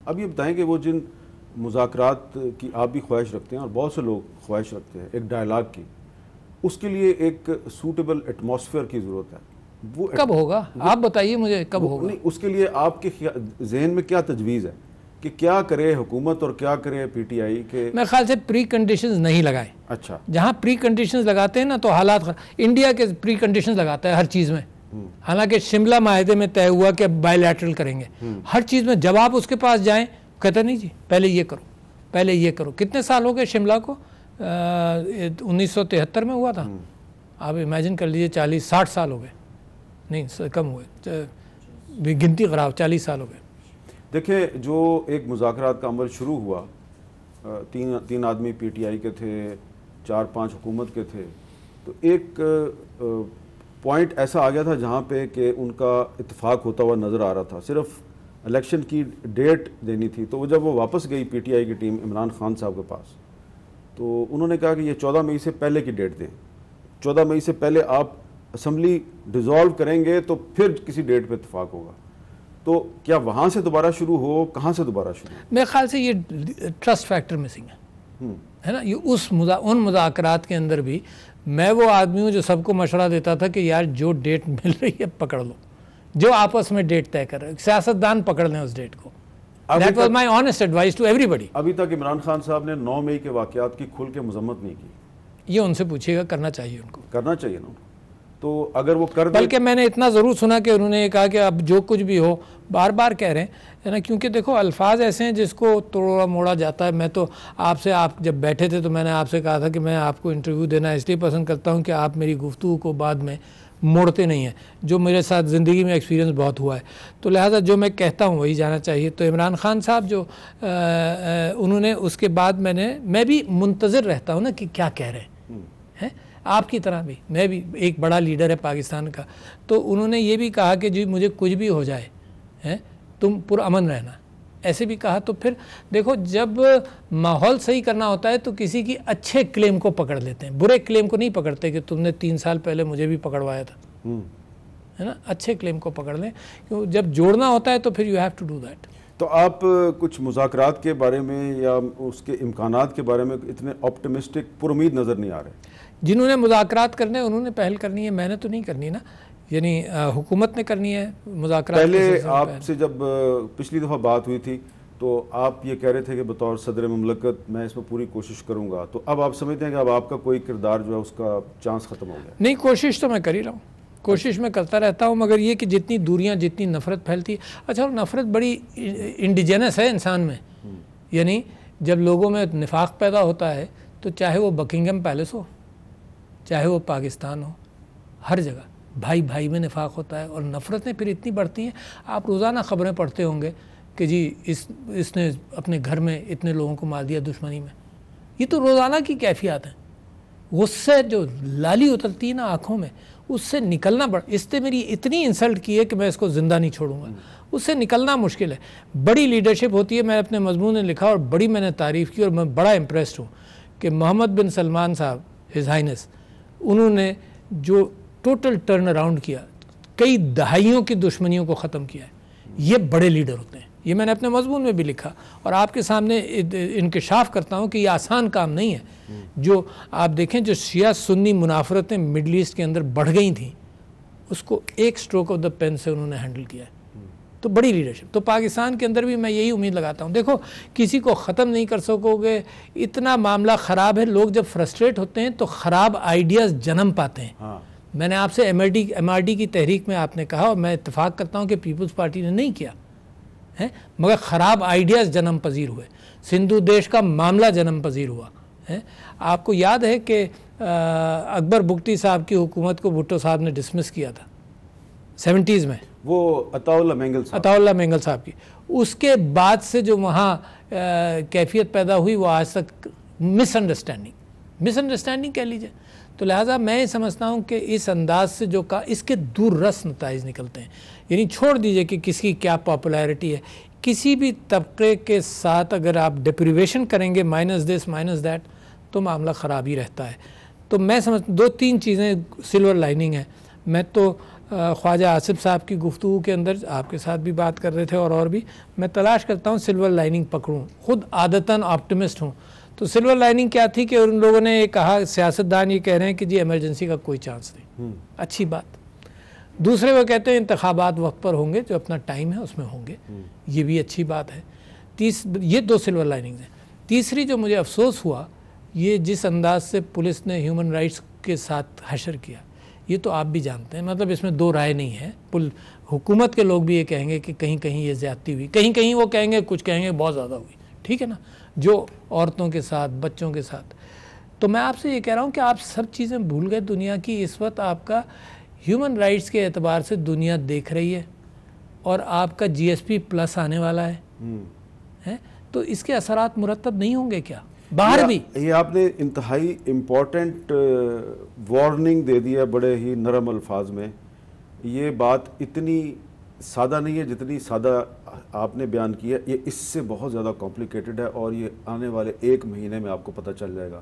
اب یہ بتائیں کہ وہ جن مذاکرات کی آپ بھی خواہش رکھتے ہیں اور بہت سے لوگ خواہش رکھتے ہیں ایک ڈائلاگ کی، اس کے لیے ایک سوٹیبل ایٹماسفیئر کی ضرورت ہے، وہ کب ہوگا؟ آپ بتائیے مجھے کب ہوگا؟ نہیں، اس کے لیے آپ کے ذہن میں کیا تجویز ہے کہ کیا کرے حکومت اور کیا کرے پی ٹی آئی کے؟ میرے خیال سے پری کنڈیشنز نہیں لگائیں. اچھا، جہاں پری کنڈیشنز لگاتے ہیں نا تو حالات انڈیا کے پری کنڈیشنز لگاتا ہے ہر چیز میں. حالانکہ شملہ معاہدے میں طے ہوا کہ بائی لیٹرل کریں گے ہر چیز میں. جب آپ اس کے پاس جائیں کہتے نہیں جی پہلے یہ کرو، پہلے یہ کرو. کتنے سال ہو گئے شملہ کو؟ 1973 میں ہوا تھا. آپ امیجن کر لیجئے 40-60 سال ہو گئے، نہیں کم ہوئے، گنتی خراب، 40 سال ہو گئے. دیکھیں جو ایک مذاکرات کا عمل شروع ہوا، تین آدمی پی ٹی آئی کے تھے، 4-5 حکومت کے تھے، تو ایک پوائنٹ ایسا آ گیا تھا جہاں پہ کہ ان کا اتفاق ہوتا ہوا نظر آ رہا تھا. صرف الیکشن کی ڈیٹ دینی تھی. تو جب وہ واپس گئی پی ٹی آئی کی ٹیم عمران خان صاحب کے پاس، تو انہوں نے کہا کہ یہ 14 مئی سے پہلے کی ڈیٹ دیں. 14 مئی سے پہلے آپ اسمبلی ڈیزالو کریں گے تو پھر کسی ڈیٹ پہ اتفاق ہوگا. تو کیا وہاں سے دوبارہ شروع ہو؟ کہاں سے دوبارہ شروع ہو؟ میرے خیال سے یہ ٹرسٹ فیکٹر مسنگ ہے نا. یہ ان مذاکرات کے اندر بھی میں وہ آدمی ہوں جو سب کو مشورہ دیتا تھا کہ یار جو ڈیٹ مل رہی ہے پکڑ لو، جو آپس میں ڈیٹ طے کر رہے ہیں سیاستدان پکڑ لیں اس ڈیٹ کو. That was my honest advice to everybody. ابھی تک عمران خان صاحب نے 9 مئی کے واقعات کی کھل کے مذمت نہیں کی. یہ ان سے پوچھیے گا، کرنا چاہیے ان کو. کرنا چاہیے نا. تو اگر وہ کر دیں، بلکہ میں نے اتنا ضرور سنا کہ انہوں نے یہ کہا کہ اب جو کچھ بھی ہو، بار بار کہہ رہے ہیں نا، کیونکہ دیکھو الفاظ ایسے ہیں جس کو توڑا موڑا جاتا ہے. میں تو آپ جب بیٹھے تھے تو میں نے آپ سے کہا تھا کہ میں آپ کو انٹرویو دینا اس لیے پسند کرتا ہوں کہ آپ میری گفتگو کو بعد میں موڑتے نہیں ہیں، جو میرے ساتھ زندگی میں ایکسپیرینس بہت ہوا ہے. تو لہٰذا جو میں کہتا ہوں وہی جانا چاہیے. تو عمران خان صاحب جو انہوں نے اس کے بعد میں بھی منتظر رہتا ہوں نا کہ کیا کہہ رہے ہیں. آپ کی طرح بھی میں بھی ایک بڑا لیڈر ہے پاکستان کا. تو انہوں نے یہ بھی کہا کہ جی مجھے کچھ بھی ہو جائے تم پرامن رہنا، ایسے بھی کہا. تو پھر دیکھو جب ماحول صحیح کرنا ہوتا ہے تو کسی کی اچھے کلیم کو پکڑ لیتے ہیں، برے کلیم کو نہیں پکڑتے کہ تم نے 3 سال پہلے مجھے بھی پکڑوایا تھا، ہے نا. اچھے کلیم کو پکڑ لیں، کیوں جب جوڑنا ہوتا ہے تو پھر you have to do that. تو آپ کچھ مذاکرات کے بارے میں یا اس کے امکانات کے بارے میں اتنے آپٹیمسٹک پر امید نظر نہیں آ رہے؟ جنہوں نے مذاکرات کرنے انہوں نے پہل کرنی ہے، میں نے تو نہیں کرنی نا. یعنی حکومت نے کرنی ہے مذاکرات. پہلے آپ سے جب پچھلی دفعہ بات ہوئی تھی تو آپ یہ کہہ رہے تھے کہ بطور صدر مملکت میں اس میں پوری کوشش کروں گا. تو اب آپ سمجھتے ہیں کہ اب آپ کا کوئی کردار جو ہے اس کا چانس ختم ہو گیا؟ نہیں، کوشش تو میں کر ہی رہا ہوں، کوشش میں کرتا رہتا ہوں. مگر یہ کہ جتنی دوریاں، جتنی نفرت پھیلتی ہے، اچھا نفرت بڑی انڈیجنس ہے انسان میں. یعنی جب لوگوں میں نفاق پیدا ہوتا ہے تو چاہے وہ بکنگم پیلس ہو، چاہے وہ پاکستان ہو، ہر جگہ بھائی بھائی میں نفاق ہوتا ہے. اور نفرتیں پھر اتنی بڑھتی ہیں. آپ روزانہ خبریں پڑھتے ہوں گے کہ جی اس نے اپنے گھر میں اتنے لوگوں کو مار دیا دشمنی میں. یہ تو روزانہ کی کیفیات ہیں. غصے جو لالی اترتی ہے نا آنکھوں میں، اس سے نکلنا اس نے میری اتنی انسلٹ کی ہے کہ میں اس کو زندہ نہیں چھوڑوں گا. اس سے نکلنا مشکل ہے. بڑی لیڈرشپ ہوتی ہے. میں اپنے مضمون نے لکھا اور بڑی میں نے تعریف کی اور میں بڑا امپریسڈ ہوں کہ محمد بن سلمان صاحب ہز ہائنس، انہوں نے جو ٹوٹل ٹرن اراؤنڈ کیا، کئی دہائیوں کی دشمنیوں کو ختم کیا ہے. یہ بڑے لیڈر ہوتے ہیں. یہ میں نے اپنے مضمون میں بھی لکھا اور آپ کے سامنے انکشاف کرتا ہوں کہ یہ آسان کام نہیں ہے. جو آپ دیکھیں جو شیعہ سنی منافرتیں مڈل ایسٹ کے اندر بڑھ گئی تھیں، اس کو ایک سٹروک آف دا پین سے انہوں نے ہینڈل کیا ہے. تو بڑی لیڈرشپ. تو پاکستان کے اندر بھی میں یہی امید لگاتا ہوں. دیکھو کسی کو ختم نہیں کر سکو گے، اتنا معاملہ خراب ہے. لوگ جب فرسٹریٹ ہوتے ہیں تو خراب آئیڈیاز جنم پاتے ہیں. میں نے آپ سے ایم آر ڈی کی تحریک میں آپ نے کہا اور میں اتفاق کرتا ہوں کہ پیپلز پارٹی نے نہیں کیا ہے، مگر خراب آئیڈیاز جنم پذیر ہوئے. سندھو دیش کا معاملہ جنم پذیر ہوا ہے. آپ کو یاد ہے کہ اکبر بگٹی صاحب کی حکومت کو بھٹو صاحب نے ڈسمس کیا تھا 70s میں، وہ عطا اللہ مینگل صاحب کی. اس کے بعد سے جو وہاں کیفیت پیدا ہوئی وہ آج تک مس انڈرسٹینڈنگ کہہ لیجیے. تو لہٰذا میں سمجھتا ہوں کہ اس انداز سے جو اس کے دور رس نتائج نکلتے ہیں. یعنی چھوڑ دیجئے کہ کس کی کیا پاپولیرٹی ہے. کسی بھی طبقے کے ساتھ اگر آپ ڈپریویشن کریں گے، مائنس دس مائنس دیٹ، تو معاملہ خراب ہی رہتا ہے. تو میں سمجھتا 2-3 چیزیں سلور لائننگ ہیں. میں تو خواجہ آصف صاحب کی گفتگو کے اندر آپ کے ساتھ بھی بات کر رہے تھے اور بھی میں تلاش کرتا ہوں سلور لائننگ پکڑوں، خود عادتاً آپٹمسٹ ہوں. تو سلور لائننگ کیا تھی کہ ان لوگوں نے یہ کہا، سیاستدان یہ کہہ رہے ہیں کہ جی ایمرجنسی کا کوئی چانس نہیں، اچھی بات. دوسرے وہ کہتے ہیں انتخابات وقت پر ہوں گے، جو اپنا ٹائم ہے اس میں ہوں گے، یہ بھی اچھی بات ہے. یہ 2 سلور لائننگز ہیں. تیسری جو مجھے افسوس ہوا، یہ جس انداز سے پولیس نے ہیومن رائٹس کے ساتھ حشر کیا، یہ تو آپ بھی جانتے ہیں، مطلب اس میں 2 رائے نہیں ہے. حکومت کے لوگ بھی یہ کہیں گے کہ کہیں کہیں یہ زیادتی ہوئی، کہیں کہیں وہ کہیں گے، کچھ کہیں گے بہت زیادہ ہوئی، ٹھیک ہے نا، جو عورتوں کے ساتھ، بچوں کے ساتھ. تو میں آپ سے یہ کہہ رہا ہوں کہ آپ سب چیزیں بھول گئے دنیا کی. اس وقت آپ کا ہیومن رائٹس کے اعتبار سے دنیا دیکھ رہی ہے اور آپ کا GSP+ آنے والا ہے، تو اس کے اثرات مرتب نہیں ہوں گے کیا باہر بھی؟ یہ آپ نے انتہائی امپورٹنٹ وارننگ دے دی ہے بڑے ہی نرم الفاظ میں. یہ بات اتنی سادہ نہیں ہے جتنی سادہ آپ نے بیان کی ہے، یہ اس سے بہت زیادہ کمپلیکیٹڈ ہے اور یہ آنے والے 1 مہینے میں آپ کو پتہ چل جائے گا.